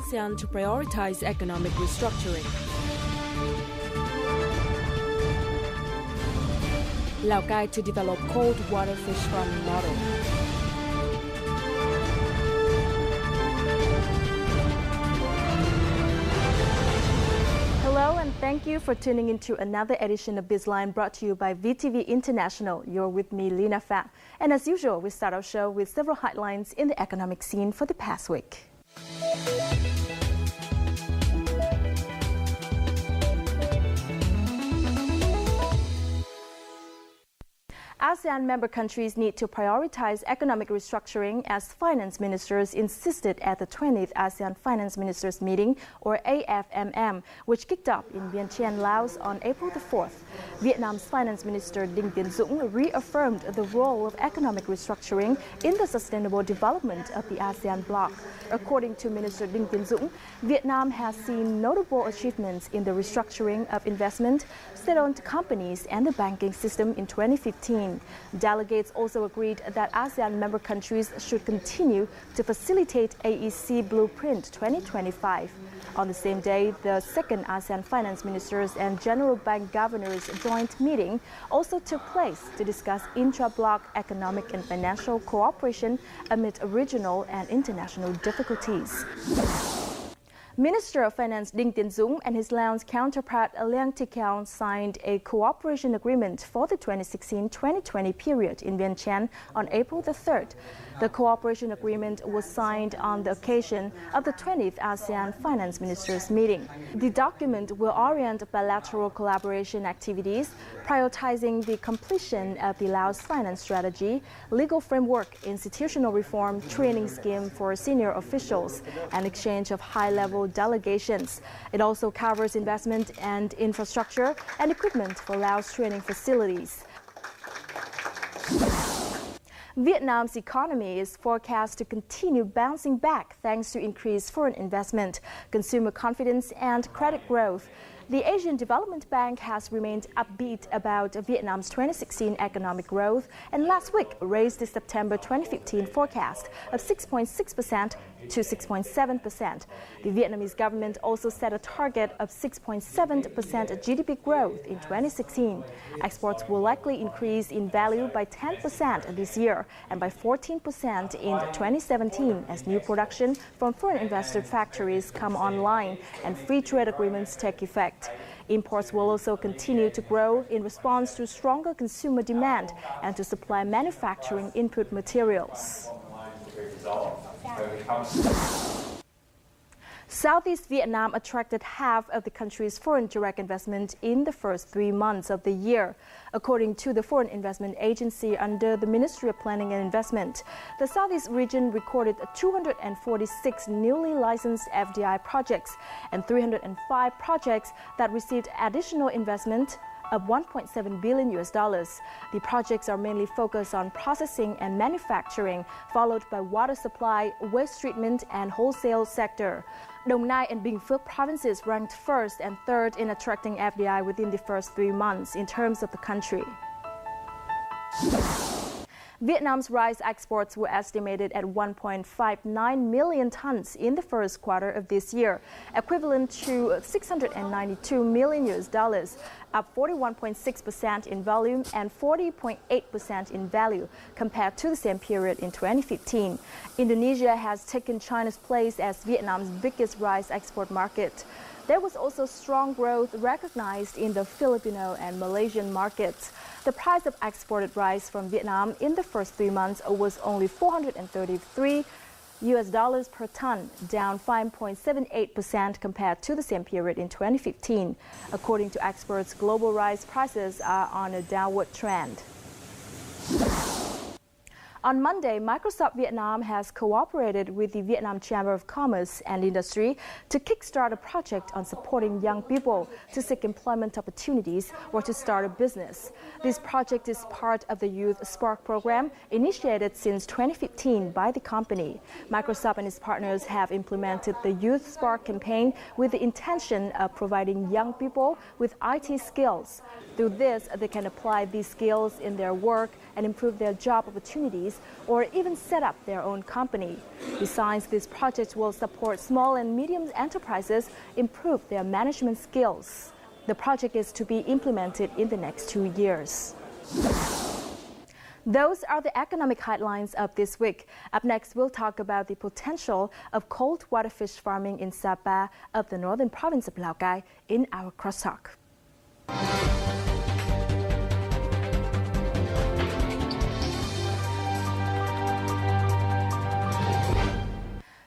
ASEAN to prioritize economic restructuring. Laos to develop cold water fish farming model. Hello and thank you for tuning into another edition of BizLine brought to you by VTV International. You're with me, Phat. And as usual, we start our show with several headlines in the economic scene for the past week. ASEAN member countries need to prioritize economic restructuring as finance ministers insisted at the 20th ASEAN Finance Ministers Meeting, or AFMM, which kicked off in Vientiane, Laos on April the 4th. Vietnam's Finance Minister Dinh Dien Dũng reaffirmed the role of economic restructuring in the sustainable development of the ASEAN bloc. According to Minister Dinh Dien Dũng, Vietnam has seen notable achievements in the restructuring of investment, state-owned companies, and the banking system in 2015. Delegates also agreed that ASEAN member countries should continue to facilitate AEC Blueprint 2025. On the same day, the second ASEAN Finance Ministers and General Bank Governors joint meeting also took place to discuss intra-bloc economic and financial cooperation amid regional and international difficulties. Minister of Finance Dinh Dien Dũng and his Laos counterpart Liang Thi-Kiao signed a cooperation agreement for the 2016-2020 period in Vientiane on April the 3rd. The cooperation agreement was signed on the occasion of the 20th ASEAN Finance Ministers meeting. The document will orient bilateral collaboration activities, prioritizing the completion of the Laos finance strategy, legal framework, institutional reform, training scheme for senior officials, and exchange of high-level delegations. It also covers investment and infrastructure and equipment for Laos training facilities. Vietnam's economy is forecast to continue bouncing back thanks to increased foreign investment, consumer confidence, and credit growth. The Asian Development Bank has remained upbeat about Vietnam's 2016 economic growth and last week raised the September 2015 forecast of 6.6% to 6.7%. The Vietnamese government also set a target of 6.7% GDP growth in 2016. Exports will likely increase in value by 10% this year and by 14% in 2017 as new production from foreign invested factories come online and free trade agreements take effect. Imports will also continue to grow in response to stronger consumer demand and to supply manufacturing input materials. Southeast Vietnam attracted half of the country's foreign direct investment in the first 3 months of the year. According to the Foreign Investment Agency under the Ministry of Planning and Investment, the Southeast region recorded 246 newly licensed FDI projects and 305 projects that received additional investment of $1.7 billion. The projects are mainly focused on processing and manufacturing, followed by water supply, waste treatment, and wholesale sector. Dong Nai and Binh Phuoc provinces ranked first and third in attracting FDI within the first 3 months in terms of the country. Vietnam's rice exports were estimated at 1.59 million tons in the first quarter of this year, equivalent to $692 million, up 41.6% in volume and 40.8% in value compared to the same period in 2015. Indonesia has taken China's place as Vietnam's biggest rice export market. There was also strong growth recognized in the Filipino and Malaysian markets. The price of exported rice from Vietnam in the first 3 months was only $433 per ton, down 5.78% compared to the same period in 2015. According to experts, global rice prices are on a downward trend. On Monday, Microsoft Vietnam has cooperated with the Vietnam Chamber of Commerce and Industry to kickstart a project on supporting young people to seek employment opportunities or to start a business. This project is part of the Youth Spark program initiated since 2015 by the company. Microsoft and its partners have implemented the Youth Spark campaign with the intention of providing young people with IT skills. Through this, they can apply these skills in their work and improve their job opportunities companies or even set up their own company. Besides, this project will support small and medium enterprises improve their management skills. The project is to be implemented in the next 2 years. Those are the economic headlines of this week. Up next, we'll talk about the potential of cold water fish farming in Sapa of the northern province of Lào Cai in our crosstalk.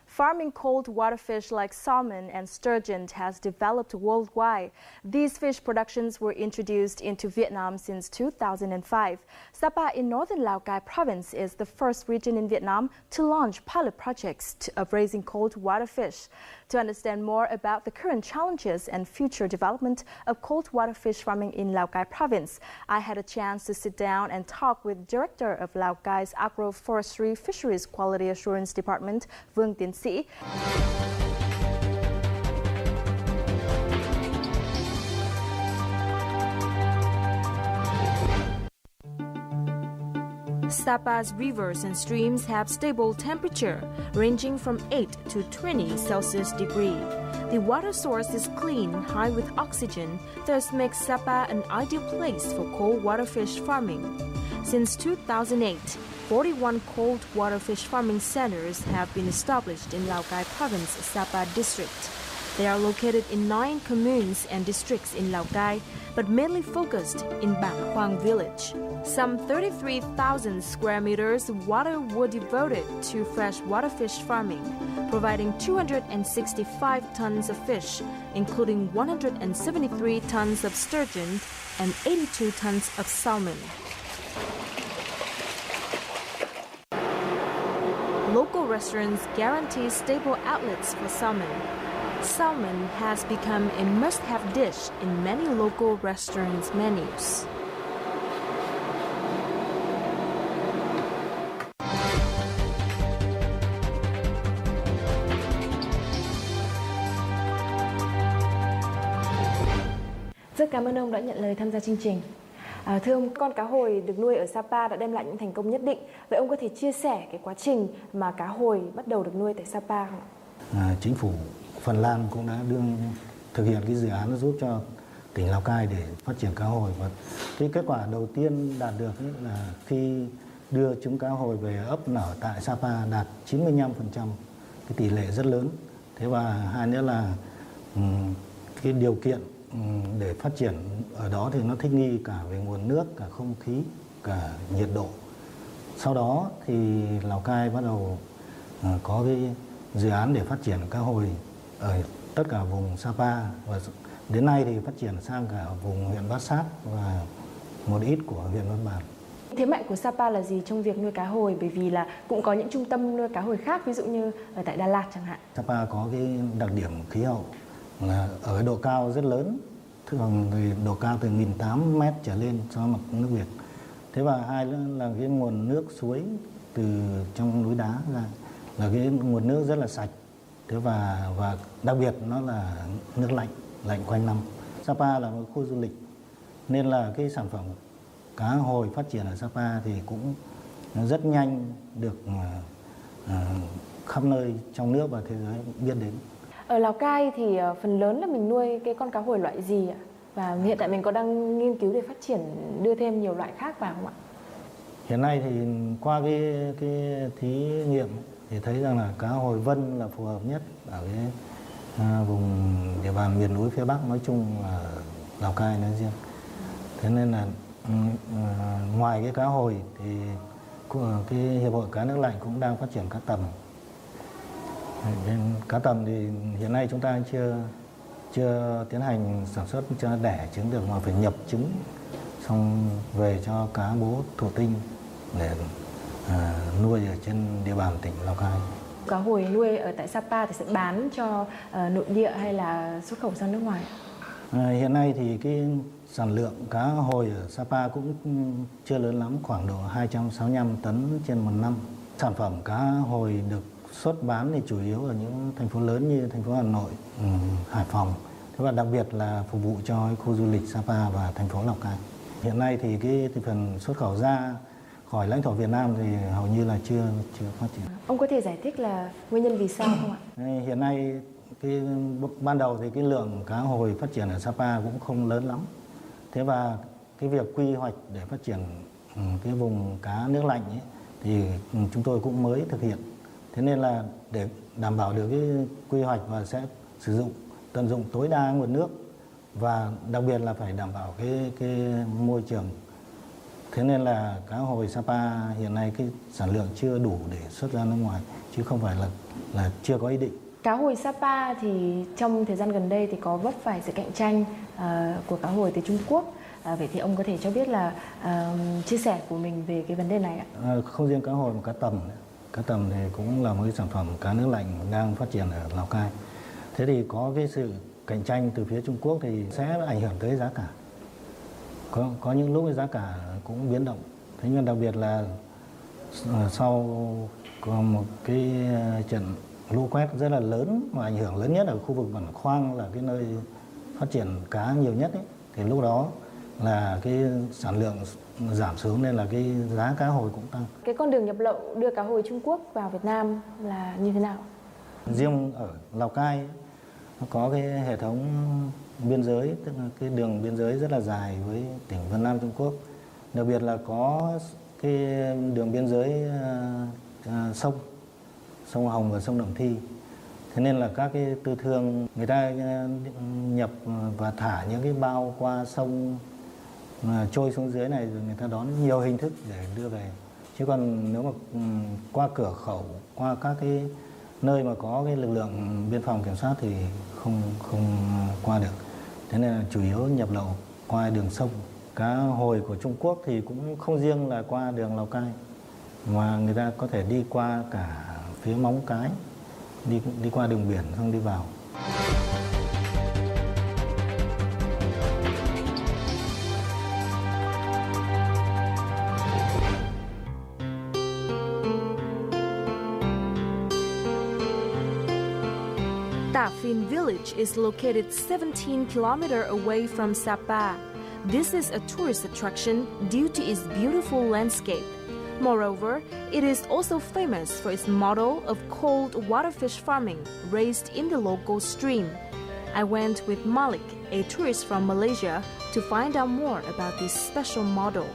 Farming cold water fish like salmon and sturgeon has developed worldwide. These fish productions were introduced into Vietnam since 2005. Sapa in northern Lào Cai province is the first region in Vietnam to launch pilot projects of raising cold water fish. To understand more about the current challenges and future development of cold water fish farming in Lào Cai province, I had a chance to sit down and talk with Director of Lào Cai's Agroforestry Fisheries Quality Assurance Department, Vương Tiến Sĩ. Sapa's rivers and streams have stable temperature ranging from 8 to 20 Celsius degree. The water source is clean, high with oxygen, thus makes Sapa an ideal place for cold water fish farming. Since 2008, 41 cold water fish farming centers have been established in Lào Cai province, Sapa district. They are located in 9 communes and districts in Lào Cai, but mainly focused in Bạc Hoang village. Some 33,000 square meters water were devoted to freshwater fish farming, providing 265 tons of fish, including 173 tons of sturgeon and 82 tons of salmon. Local restaurants guarantee stable outlets for salmon. Salmon has become a must-have dish in many local restaurants' menus. Rất cảm ơn ông đã nhận lời tham gia chương trình. Thưa ông, con cá hồi được nuôi ở Sapa đã đem lại những thành công nhất định. Vậy ông có thể chia sẻ cái quá trình mà cá hồi bắt đầu được nuôi tại Sapa không ạ? Chính phủ Phần Lan cũng đã thực hiện cái dự án giúp cho tỉnh Lào Cai để phát triển cá hồi. Và cái kết quả đầu tiên đạt được là khi đưa trứng cá hồi về ấp nở tại Sapa đạt 95%, cái tỷ lệ rất lớn. Thế và hai nữa là cái điều kiện để phát triển ở đó thì nó thích nghi cả về nguồn nước, cả không khí, cả nhiệt độ. Sau đó thì Lào Cai bắt đầu có cái dự án để phát triển cá hồi ở tất cả vùng Sapa, và đến nay thì phát triển sang cả vùng huyện Bát Sát và một ít của huyện Văn Bàn. Thế mạnh của Sapa là gì trong việc nuôi cá hồi? Bởi vì là cũng có những trung tâm nuôi cá hồi khác, ví dụ như ở tại Đà Lạt chẳng hạn. Sapa có cái đặc điểm khí hậu là ở độ cao rất lớn, thường thì độ cao từ 1.800 mét trở lên so với mặt nước biển. Thế và hai nữa là cái nguồn nước suối từ trong núi đá ra là cái nguồn nước rất là sạch. Thế và đặc biệt nó là nước lạnh quanh năm. Sapa là một khu du lịch nên là cái sản phẩm cá hồi phát triển ở Sapa thì cũng rất nhanh được khắp nơi trong nước và thế giới biết đến. Ở Lào Cai thì phần lớn là mình nuôi cái con cá hồi loại gì ạ? Và hiện tại mình có đang nghiên cứu để phát triển đưa thêm nhiều loại khác vào không ạ? Hiện nay thì qua cái thí nghiệm thì thấy rằng là cá hồi vân là phù hợp nhất ở cái vùng địa bàn miền núi phía Bắc nói chung, ở Lào Cai nói riêng. Thế nên là ngoài cái cá hồi thì cái hiệp hội cá nước lạnh cũng đang phát triển cá tầm. Cá tầm thì hiện nay chúng ta chưa tiến hành sản xuất cho đẻ trứng được, mà phải nhập trứng xong về cho cá bố thụ tinh để nuôi ở trên địa bàn tỉnh Lào Cai. Cá hồi nuôi ở tại Sapa thì sẽ bán cho nội địa hay là xuất khẩu sang nước ngoài? Hiện nay thì cái sản lượng cá hồi ở Sapa cũng chưa lớn lắm, khoảng độ 265 tấn trên một năm. Sản phẩm cá hồi được xuất bán thì chủ yếu ở những thành phố lớn như thành phố Hà Nội, Hải Phòng. Thế và đặc biệt là phục vụ cho khu du lịch Sapa và thành phố Lào Cai. Hiện nay thì cái phần xuất khẩu ra khỏi lãnh thổ Việt Nam thì hầu như là chưa phát triển. Ông có thể giải thích là nguyên nhân vì sao không ạ? Hiện nay ban đầu thì cái lượng cá hồi phát triển ở Sapa cũng không lớn lắm. Thế và cái việc quy hoạch để phát triển cái vùng cá nước lạnh ấy, thì chúng tôi cũng mới thực hiện. Thế nên là để đảm bảo được cái quy hoạch và sẽ tận dụng tối đa nguồn nước và đặc biệt là phải đảm bảo cái môi trường. Thế nên là cá hồi Sapa hiện nay cái sản lượng chưa đủ để xuất ra nước ngoài, chứ không phải là chưa có ý định. Cá hồi Sapa thì trong thời gian gần đây thì có vấp phải sự cạnh tranh của cá hồi từ Trung Quốc. Vậy thì ông có thể cho biết là chia sẻ của mình về cái vấn đề này ạ? Không riêng cá hồi mà cá tầm. Cá tầm thì cũng là một cái sản phẩm cá nước lạnh đang phát triển ở Lào Cai. Thế thì có cái sự cạnh tranh từ phía Trung Quốc thì sẽ ảnh hưởng tới giá cả. Có những lúc giá cả cũng biến động. Thế nhưng đặc biệt là sau có một cái trận lũ quét rất là lớn và ảnh hưởng lớn nhất ở khu vực Bản Khoang là cái nơi phát triển cá nhiều nhất ấy, thì lúc đó là cái sản lượng giảm xuống nên là cái giá cá hồi cũng tăng. Cái con đường nhập lậu đưa cá hồi Trung Quốc vào Việt Nam là như thế nào? Riêng ở Lào Cai nó có cái hệ thống biên giới, tức là cái đường biên giới rất là dài với tỉnh Vân Nam Trung Quốc. Đặc biệt là có cái đường biên giới sông Hồng và sông Đồng Thi. Thế nên là các cái tư thương người ta nhập và thả những cái bao qua sông trôi xuống dưới này rồi người ta đón nhiều hình thức để đưa về. Chứ còn nếu mà qua cửa khẩu, qua các cái nơi mà có cái lực lượng biên phòng kiểm soát thì không qua được. Thế nên là chủ yếu nhập lậu qua đường sông. Cá hồi của Trung Quốc thì cũng không riêng là qua đường Lào Cai, mà người ta có thể đi qua cả phía Móng Cái, đi qua đường biển xong đi vào. Trien village is located 17 kilometers away from Sapa. This is a tourist attraction due to its beautiful landscape. Moreover, it is also famous for its model of cold water fish farming raised in the local stream. I went with Malik, a tourist from Malaysia, to find out more about this special model.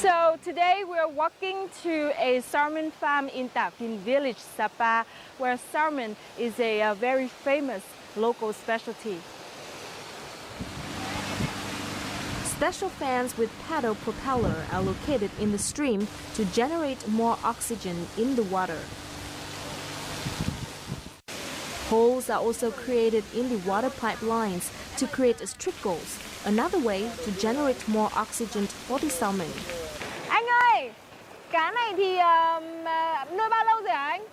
So today we are walking to a salmon farm in Trien village, Sapa, where salmon is a very famous local specialty. Special fans with paddle propeller are located in the stream to generate more oxygen in the water. Holes are also created in the water pipelines to create trickles, another way to generate more oxygen for the salmon. Anh ơi, cá này thì nuôi bao lâu rồi hả anh?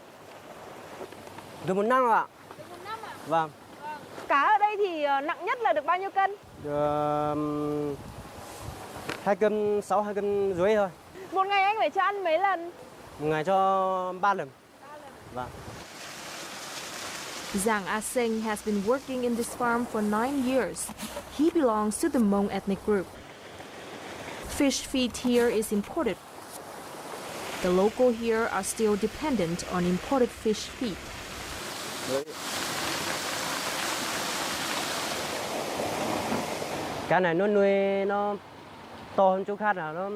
Được 1 năm ạ. Được 1 năm ạ? Vâng. Cá ở đây thì nặng nhất là được bao nhiêu cân? Được 2 cân 6, 2 cân rưỡi thôi. Một ngày anh phải cho ăn mấy lần? Một ngày cho 3 lần. 3 lần. Vâng. Giang A Seng has been working in this farm for 9 years. He belongs to the Hmong ethnic group. Fish feed here is imported. The local here are still dependent on imported fish feed. Cá này nó nuôi nó to hơn chỗ khác, là nó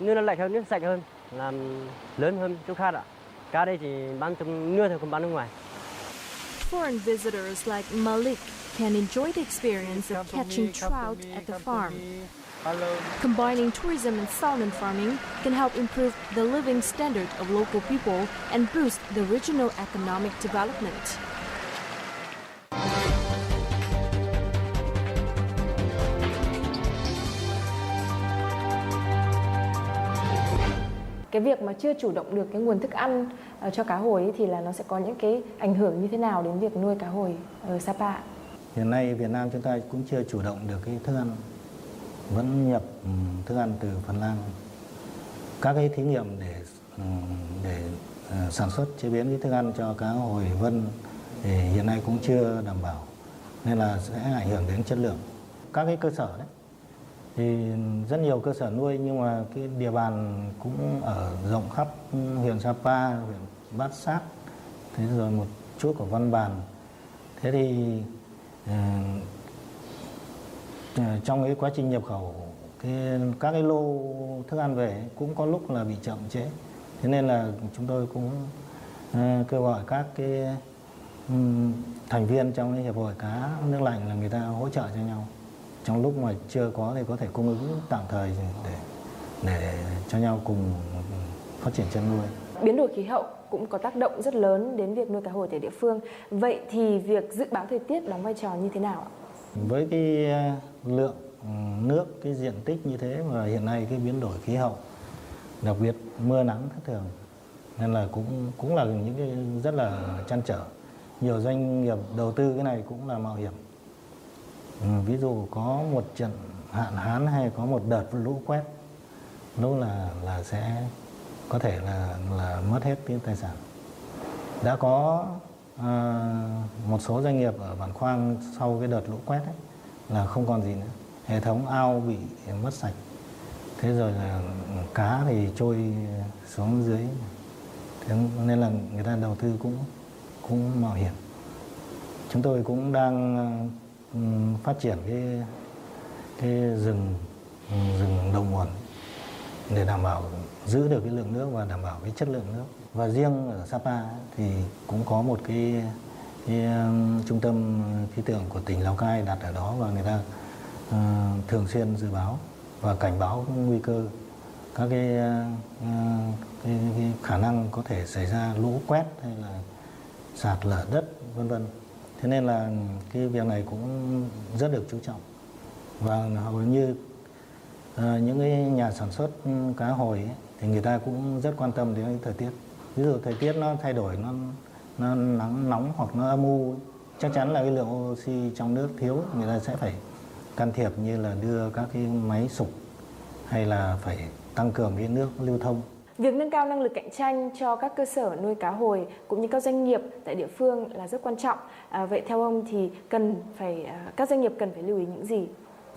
nước nó lạnh hơn, nước sạch hơn, làm lớn hơn chỗ khác ạ. Cá đây thì bán trong nước thôi, không bán nước ngoài. Foreign visitors like Malik can enjoy the experience of catching trout at the farm. Combining tourism and salmon farming can help improve the living standard of local people and boost the regional economic development. Cái việc mà chưa chủ động được cái nguồn thức ăn cho cá hồi ấy, thì là nó sẽ có những cái ảnh hưởng như thế nào đến việc nuôi cá hồi ở Sapa? Hiện nay Việt Nam chúng ta cũng chưa chủ động được cái thức ăn, vẫn nhập thức ăn từ Phần Lan. Các cái thí nghiệm để sản xuất chế biến cái thức ăn cho cá hồi vân thì hiện nay cũng chưa đảm bảo, nên là sẽ ảnh hưởng đến chất lượng. Các cái cơ sở đấy thì rất nhiều cơ sở nuôi, nhưng mà cái địa bàn cũng ở rộng khắp huyện Sapa, huyện Bát Sát, thế rồi một chút của Văn Bàn. Thế thì trong cái quá trình nhập khẩu các cái lô thức ăn về cũng có lúc là bị chậm trễ. Thế nên là chúng tôi cũng kêu gọi các cái thành viên trong cái hiệp hội cá nước lạnh là người ta hỗ trợ cho nhau. Trong lúc mà chưa có thì có thể cung ứng tạm thời để cho nhau cùng phát triển chăn nuôi. Biến đổi khí hậu cũng có tác động rất lớn đến việc nuôi cá hồi tại địa phương. Vậy thì việc dự báo thời tiết đóng vai trò như thế nào ạ? Với cái lượng nước, cái diện tích như thế và hiện nay cái biến đổi khí hậu, đặc biệt mưa nắng thất thường, nên là cũng là những cái rất là trăn trở. Nhiều doanh nghiệp đầu tư cái này cũng là mạo hiểm. Ví dụ có một trận hạn hán hay có một đợt lũ quét, lúc là sẽ có thể là mất hết cái tài sản. Đã có một số doanh nghiệp ở Bản Khoang sau cái đợt lũ quét ấy, là không còn gì nữa, hệ thống ao bị mất sạch, thế rồi là cá thì trôi xuống dưới, thế nên là người ta đầu tư cũng mạo hiểm. Chúng tôi cũng đang phát triển cái rừng đầu nguồn để đảm bảo giữ được cái lượng nước và đảm bảo cái chất lượng nước. Và riêng ở Sapa thì cũng có một cái trung tâm khí tượng của tỉnh Lào Cai đặt ở đó, và người ta thường xuyên dự báo và cảnh báo nguy cơ các cái khả năng có thể xảy ra lũ quét hay là sạt lở đất, vân vân. Thế nên là cái việc này cũng rất được chú trọng, và hầu như những cái nhà sản xuất cá hồi ấy, thì người ta cũng rất quan tâm đến cái thời tiết. Ví dụ thời tiết nó thay đổi, nó nắng nóng hoặc nó âm u, chắc chắn là cái lượng oxy trong nước thiếu, người ta sẽ phải can thiệp như là đưa các cái máy sục hay là phải tăng cường cái nước lưu thông. Việc nâng cao năng lực cạnh tranh cho các cơ sở nuôi cá hồi cũng như các doanh nghiệp tại địa phương là rất quan trọng. Vậy theo ông thì các doanh nghiệp cần phải lưu ý những gì?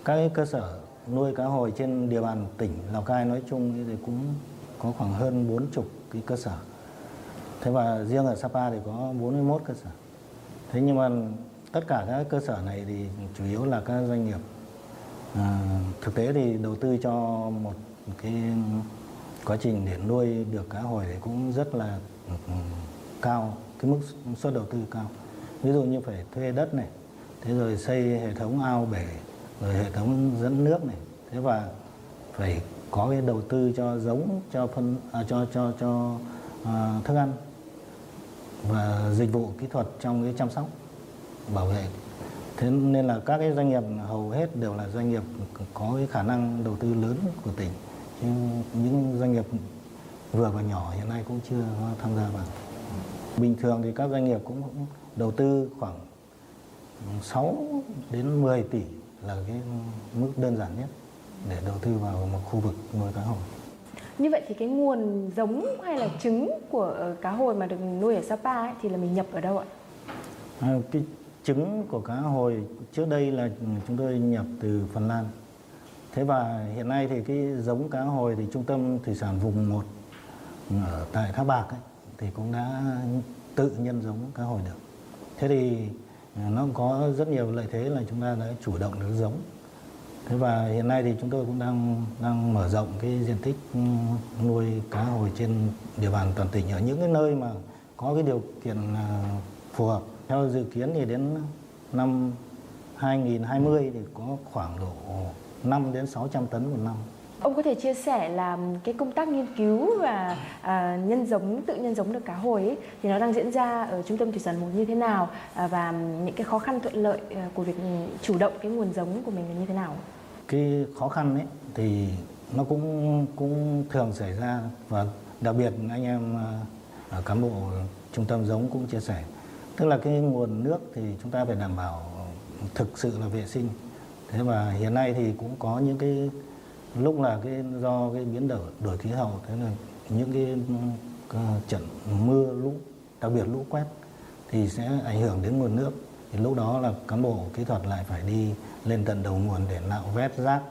Các cái cơ sở nuôi cá hồi trên địa bàn tỉnh Lào Cai nói chung thì cũng có khoảng hơn 40 cái cơ sở. Thế và riêng ở Sapa thì có 41 cơ sở. Thế nhưng mà tất cả các cơ sở này thì chủ yếu là các doanh nghiệp. Thực tế thì đầu tư cho một cái quá trình để nuôi được cá hồi thì cũng rất là cao, cái mức suất đầu tư cao. Ví dụ như phải thuê đất này, thế rồi xây hệ thống ao bể, rồi hệ thống dẫn nước này, thế và phải có cái đầu tư cho giống, cho thức ăn và dịch vụ kỹ thuật trong cái chăm sóc, bảo vệ. Thế nên là các cái doanh nghiệp hầu hết đều là doanh nghiệp có cái khả năng đầu tư lớn của tỉnh. Chứ những doanh nghiệp vừa và nhỏ hiện nay cũng chưa tham gia vào. Bình thường thì các doanh nghiệp cũng đầu tư khoảng 6 đến 10 tỷ là cái mức đơn giản nhất để đầu tư vào một khu vực nuôi cá hồi. Như vậy thì cái nguồn giống hay là trứng của cá hồi mà được nuôi ở Sapa ấy, thì là mình nhập ở đâu ạ? Cái trứng của cá hồi trước đây là chúng tôi nhập từ Phần Lan. Thế và hiện nay thì cái giống cá hồi thì Trung tâm Thủy sản vùng 1 ở tại Thác Bạc ấy, thì cũng đã tự nhân giống cá hồi được. Thế thì nó có rất nhiều lợi thế là chúng ta đã chủ động được giống. Thế và hiện nay thì chúng tôi cũng đang mở rộng cái diện tích nuôi cá hồi trên địa bàn toàn tỉnh ở những cái nơi mà có cái điều kiện phù hợp. Theo dự kiến thì đến năm 2020 thì có khoảng độ 5 đến 600 tấn một năm. Ông có thể chia sẻ là cái công tác nghiên cứu và tự nhân giống được cá hồi ấy, thì nó đang diễn ra ở Trung tâm Thủy sản 1 như thế nào, và những cái khó khăn thuận lợi của việc chủ động cái nguồn giống của mình là như thế nào? Cái khó khăn ấy thì nó cũng thường xảy ra, và đặc biệt anh em cán bộ trung tâm giống cũng chia sẻ. Tức là cái nguồn nước thì chúng ta phải đảm bảo thực sự là vệ sinh. Thế và hiện nay thì cũng có những cái lúc là do cái biến đổi khí hậu, thế là những cái trận mưa lũ, đặc biệt lũ quét thì sẽ ảnh hưởng đến nguồn nước. Thì lúc đó là cán bộ kỹ thuật lại phải đi lên tận đầu nguồn để nạo vét rác,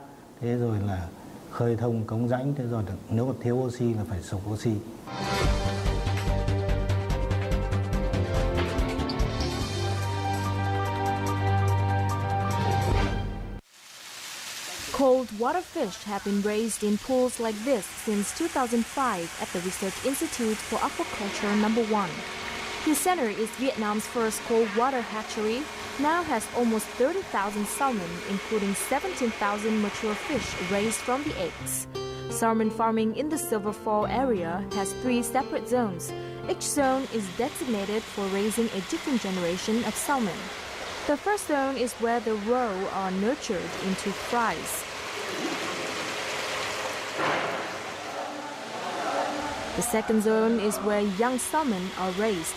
thế rồi là khơi thông cống rãnh, thế rồi nếu mà thiếu oxy là phải sục oxy. Cold water fish have been raised in pools like this since 2005 at the Research Institute for Aquaculture No. 1. The center is Vietnam's first cold water hatchery, now has almost 30,000 salmon, including 17,000 mature fish raised from the eggs. Salmon farming in the Silver Fall area has 3 separate zones. Each zone is designated for raising a different generation of salmon. The first zone is where the roe are nurtured into fries. The second zone is where young salmon are raised.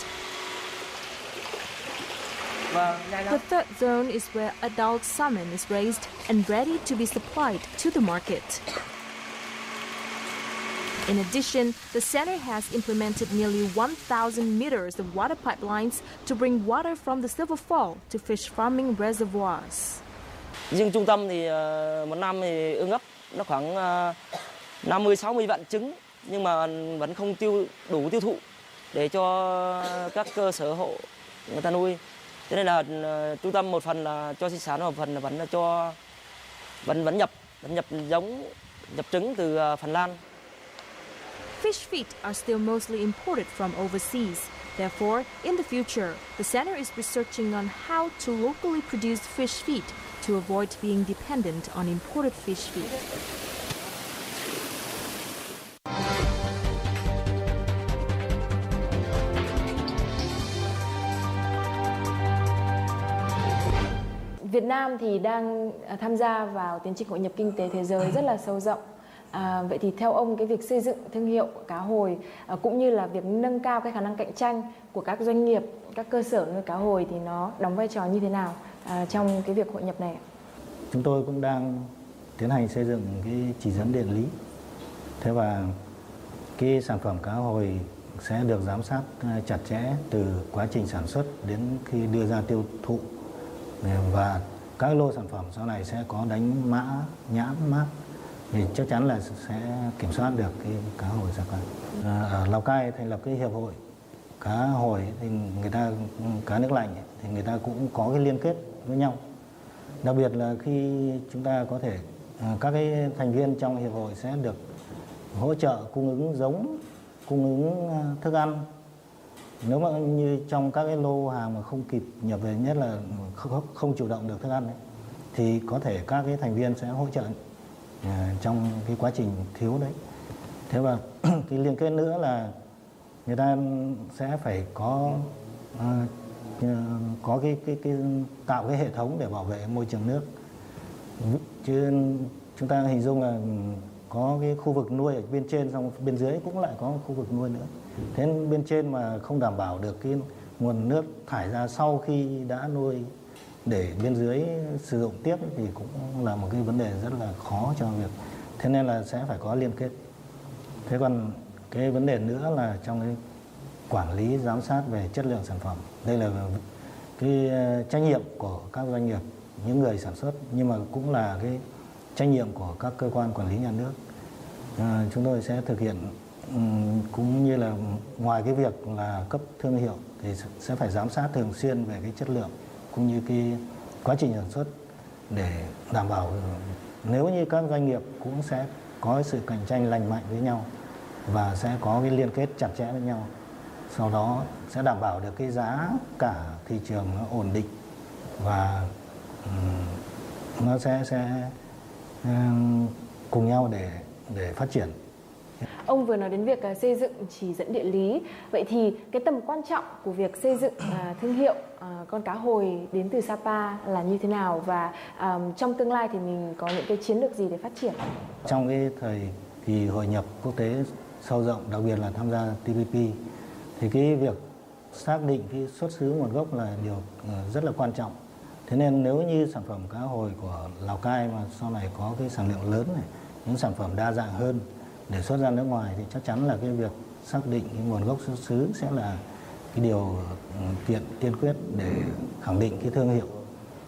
The third zone is where adult salmon is raised and ready to be supplied to the market. In addition, the center has implemented nearly 1,000 meters of water pipelines to bring water from the Silver Fall to fish farming reservoirs. Riêng trung tâm thì một năm thì ương ấp nó khoảng 50-60 vạn trứng, nhưng mà vẫn không đủ tiêu thụ để cho các cơ sở hộ người ta nuôi. Cho nên là trung tâm một phần là cho sinh sản, một phần là vẫn là cho vẫn nhập giống, nhập trứng từ Phần Lan. Fish feed are still mostly imported from overseas. Therefore, in the future, the center is researching on how to locally produce fish feed to avoid being dependent on imported fish feed. Việt Nam thì đang tham gia vào tiến trình hội nhập kinh tế thế giới rất là sâu rộng. Vậy thì theo ông, cái việc xây dựng thương hiệu cá hồi cũng như là việc nâng cao cái khả năng cạnh tranh của các doanh nghiệp, các cơ sở nuôi cá hồi thì nó đóng vai trò như thế nào trong cái việc hội nhập này? Chúng tôi cũng đang tiến hành xây dựng cái chỉ dẫn địa lý. Thế và cái sản phẩm cá hồi sẽ được giám sát chặt chẽ từ quá trình sản xuất đến khi đưa ra tiêu thụ. Và các lô sản phẩm sau này sẽ có đánh mã, nhãn mác thì chắc chắn là sẽ kiểm soát được cái cá hồi Sapa. Ở Lào Cai thành lập cái hiệp hội cá hồi thì người ta cá nước lạnh thì người ta cũng có cái liên kết với nhau. Đặc biệt là khi chúng ta có thể các cái thành viên trong hiệp hội sẽ được hỗ trợ cung ứng giống, cung ứng thức ăn. Nếu mà như trong các cái lô hàng mà không kịp nhập về, nhất là không chủ động được thức ăn ấy, thì có thể các cái thành viên sẽ hỗ trợ trong cái quá trình thiếu đấy. Thế và cái liên kết nữa là người ta sẽ phải có cái tạo cái hệ thống để bảo vệ môi trường nước. Chứ chúng ta hình dung là có cái khu vực nuôi ở bên trên, xong bên dưới cũng lại có khu vực nuôi nữa. Thế bên trên mà không đảm bảo được cái nguồn nước thải ra sau khi đã nuôi để bên dưới sử dụng tiếp thì cũng là một cái vấn đề rất là khó cho việc. Thế nên là sẽ phải có liên kết. Thế còn cái vấn đề nữa là trong cái quản lý giám sát về chất lượng sản phẩm. Đây là cái trách nhiệm của các doanh nghiệp, những người sản xuất, nhưng mà cũng là cái trách nhiệm của các cơ quan quản lý nhà nước. Chúng tôi sẽ thực hiện cũng như là ngoài cái việc là cấp thương hiệu thì sẽ phải giám sát thường xuyên về cái chất lượng cũng như cái quá trình sản xuất để đảm bảo nếu như các doanh nghiệp cũng sẽ có sự cạnh tranh lành mạnh với nhau và sẽ có cái liên kết chặt chẽ với nhau. Sau đó sẽ đảm bảo được cái giá cả thị trường nó ổn định và nó sẽ cùng nhau để phát triển. Ông vừa nói đến việc xây dựng chỉ dẫn địa lý. Vậy thì cái tầm quan trọng của việc xây dựng thương hiệu con cá hồi đến từ Sapa là như thế nào? Và trong tương lai thì mình có những cái chiến lược gì để phát triển? Trong cái thời kỳ hội nhập quốc tế sâu rộng, đặc biệt là tham gia TPP, thì cái việc xác định cái xuất xứ nguồn gốc là điều rất là quan trọng. Thế nên nếu như sản phẩm cá hồi của Lào Cai mà sau này có cái sản lượng lớn này, những sản phẩm đa dạng hơn để xuất ra nước ngoài thì chắc chắn là cái việc xác định cái nguồn gốc xuất xứ sẽ là cái điều kiện tiên quyết để khẳng định cái thương hiệu.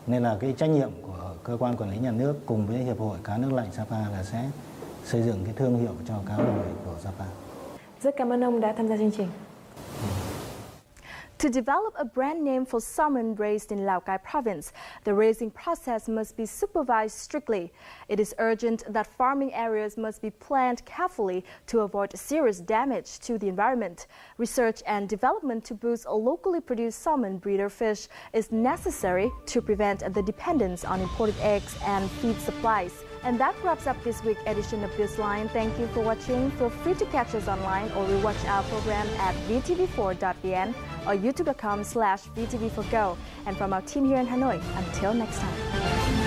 Nên là cái trách nhiệm của cơ quan quản lý nhà nước cùng với Hiệp hội Cá nước lạnh Sapa là sẽ xây dựng cái thương hiệu cho cá hồi của Sapa. Rất cảm ơn ông đã tham gia chương trình. To develop a brand name for salmon raised in Lào Cai province, the raising process must be supervised strictly. It is urgent that farming areas must be planned carefully to avoid serious damage to the environment. Research and development to boost a locally produced salmon breeder fish is necessary to prevent the dependence on imported eggs and feed supplies. And that wraps up this week's edition of This Line. Thank you for watching. Feel free to catch us online or rewatch our program at vtv4.vn or youtube.com/vtv4go. And from our team here in Hanoi, until next time.